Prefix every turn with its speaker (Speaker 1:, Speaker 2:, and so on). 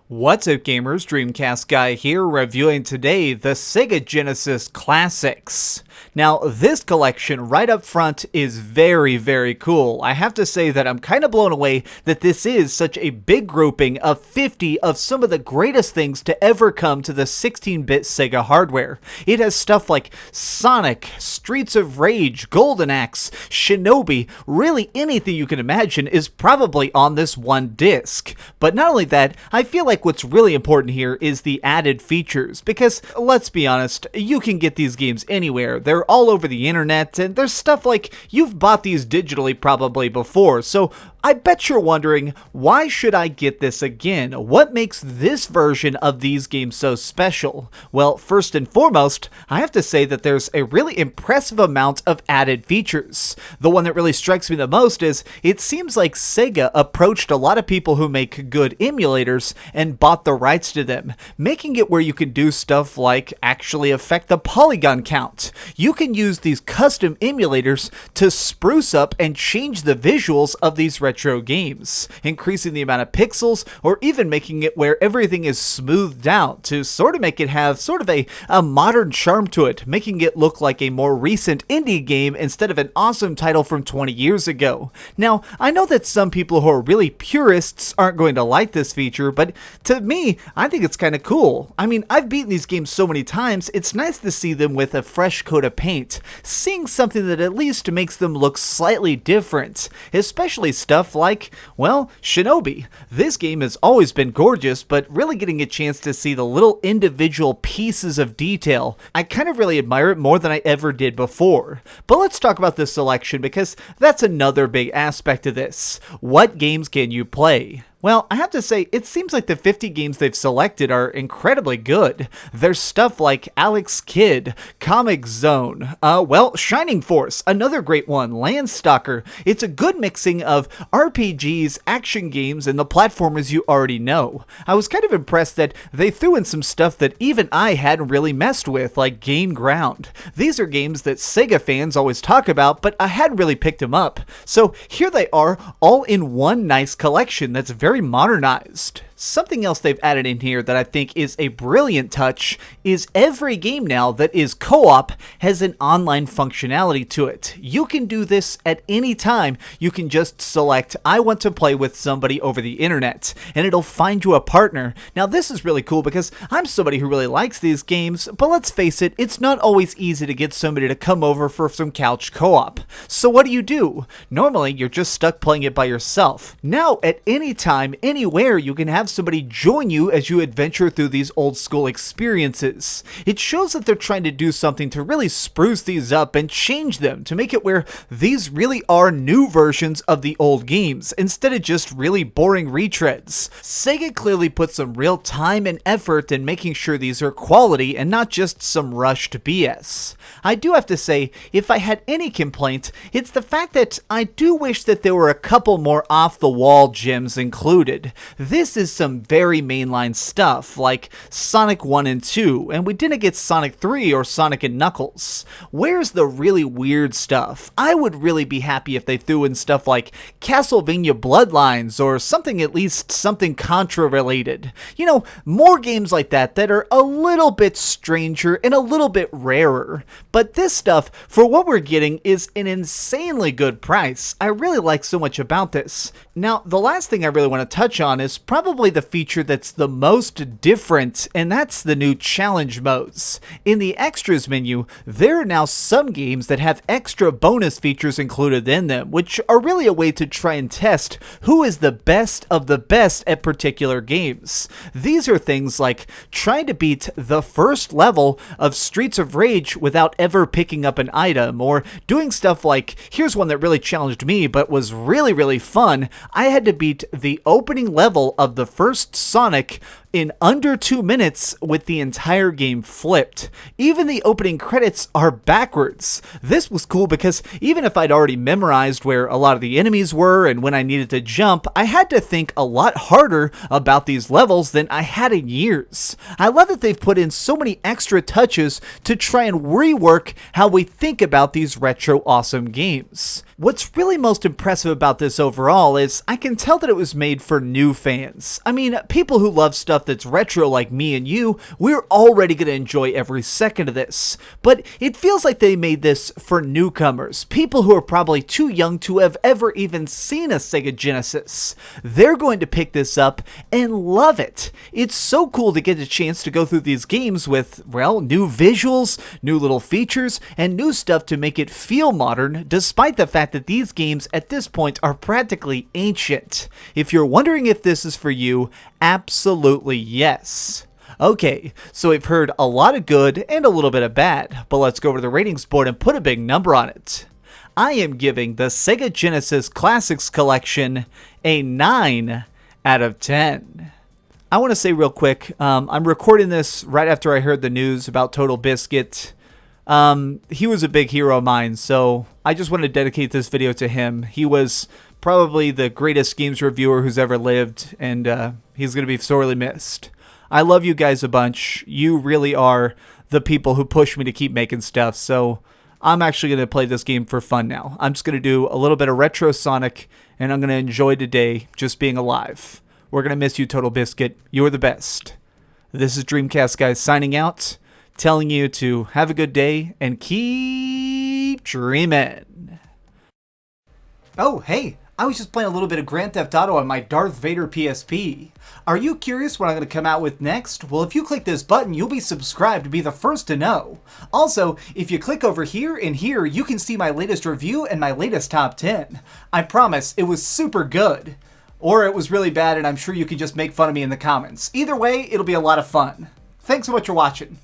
Speaker 1: What's up gamers, DreamcastGuy here, reviewing today the Sega Genesis Classics. Now, this collection right up front is very, very cool. I have to say that I'm kind of blown away that this is such a big grouping of 50 of some of the greatest things to ever come to the 16-bit Sega hardware. It has stuff like Sonic, Streets of Rage, Golden Axe, Shinobi, really anything you can imagine is probably on this one disc. But not only that, I feel like what's really important here is the added features, because let's be honest, you can get these games anywhere. They're all over the internet, and there's stuff like you've bought these digitally probably before, so I bet you're wondering, why should I get this again? What makes this version of these games so special? Well, first and foremost, I have to say that there's a really impressive amount of added features. The one that really strikes me the most is, it seems like Sega approached a lot of people who make good emulators and bought the rights to them, making it where you can do stuff like actually affect the polygon count. You can use these custom emulators to spruce up and change the visuals of these retro games, increasing the amount of pixels or even making it where everything is smoothed out to sort of make it have sort of a modern charm to it, making it look like a more recent indie game instead of an awesome title from 20 years ago. Now, I know that some people who are really purists aren't going to like this feature, but to me, I think it's kind of cool. I mean, I've beaten these games so many times, it's nice to see them with a fresh coat of paint, seeing something that at least makes them look slightly different, especially stuff like, well, Shinobi. This game has always been gorgeous, but really getting a chance to see the little individual pieces of detail, I kind of really admire it more than I ever did before. But let's talk about this selection, because that's another big aspect of this. What games can you play? Well, I have to say, it seems like the 50 games they've selected are incredibly good. There's stuff like Alex Kidd, Comic Zone, Shining Force, another great one, Landstalker. It's a good mixing of RPGs, action games, and the platformers you already know. I was kind of impressed that they threw in some stuff that even I hadn't really messed with, like Gain Ground. These are games that Sega fans always talk about, but I hadn't really picked them up. So here they are, all in one nice collection that's very modernized. Something else they've added in here that I think is a brilliant touch is every game now that is co-op has an online functionality to it. You can do this at any time. You can just select, I want to play with somebody over the internet, and it'll find you a partner. Now this is really cool because I'm somebody who really likes these games, but let's face it, it's not always easy to get somebody to come over for some couch co-op. So what do? Normally you're just stuck playing it by yourself. Now at any time, anywhere, you can have somebody join you as you adventure through these old school experiences. It shows that they're trying to do something to really spruce these up and change them to make it where these really are new versions of the old games instead of just really boring retreads. Sega clearly put some real time and effort in making sure these are quality and not just some rushed BS. I do have to say, if I had any complaint, it's the fact that I do wish that there were a couple more off-the-wall gems included. This is some very mainline stuff, like Sonic 1 and 2, and we didn't get Sonic 3 or Sonic and Knuckles. Where's the really weird stuff? I would really be happy if they threw in stuff like Castlevania Bloodlines, or something, at least something Contra related. You know, more games like that that are a little bit stranger and a little bit rarer. But this stuff, for what we're getting, is an insanely good price. I really like so much about this. Now, the last thing I really want to touch on is probably the feature that's the most different, and that's the new challenge modes. In the extras menu, there are now some games that have extra bonus features included in them, which are really a way to try and test who is the best of the best at particular games. These are things like trying to beat the first level of Streets of Rage without ever picking up an item, or doing stuff like, here's one that really challenged me but was really fun. I had to beat the opening level of the first Sonic in under 2 minutes with the entire game flipped. Even the opening credits are backwards. This was cool because even if I'd already memorized where a lot of the enemies were and when I needed to jump, I had to think a lot harder about these levels than I had in years. I love that they've put in so many extra touches to try and rework how we think about these retro awesome games. What's really most impressive about this overall is I can tell that it was made for new fans. I mean, people who love stuff that's retro like me and you, we're already going to enjoy every second of this. But it feels like they made this for newcomers, people who are probably too young to have ever even seen a Sega Genesis. They're going to pick this up and love it. It's so cool to get a chance to go through these games with, well, new visuals, new little features, and new stuff to make it feel modern, despite the fact that these games at this point are practically ancient. If you're wondering if this is for you, absolutely yes. Okay, so we've heard a lot of good and a little bit of bad, but let's go over to the ratings board and put a big number on it. I am giving the Sega Genesis Classics Collection a 9 out of 10. I want to say real quick, I'm recording this right after I heard the news about Total Biscuit. He was a big hero of mine, so I just want to dedicate this video to him. He was probably the greatest games reviewer who's ever lived, and he's going to be sorely missed. I love you guys a bunch. You really are the people who push me to keep making stuff, so I'm actually going to play this game for fun now. I'm just going to do a little bit of retro Sonic, and I'm going to enjoy today just being alive. We're going to miss you, Total Biscuit. You're the best. This is DreamcastGuy signing out, telling you to have a good day and keep dreaming. Oh, hey, I was just playing a little bit of Grand Theft Auto on my Darth Vader PSP. Are you curious what I'm going to come out with next? Well, if you click this button, you'll be subscribed to be the first to know. Also, if you click over here and here, you can see my latest review and my latest top 10. I promise, it was super good. Or it was really bad, and I'm sure you can just make fun of me in the comments. Either way, it'll be a lot of fun. Thanks so much for watching.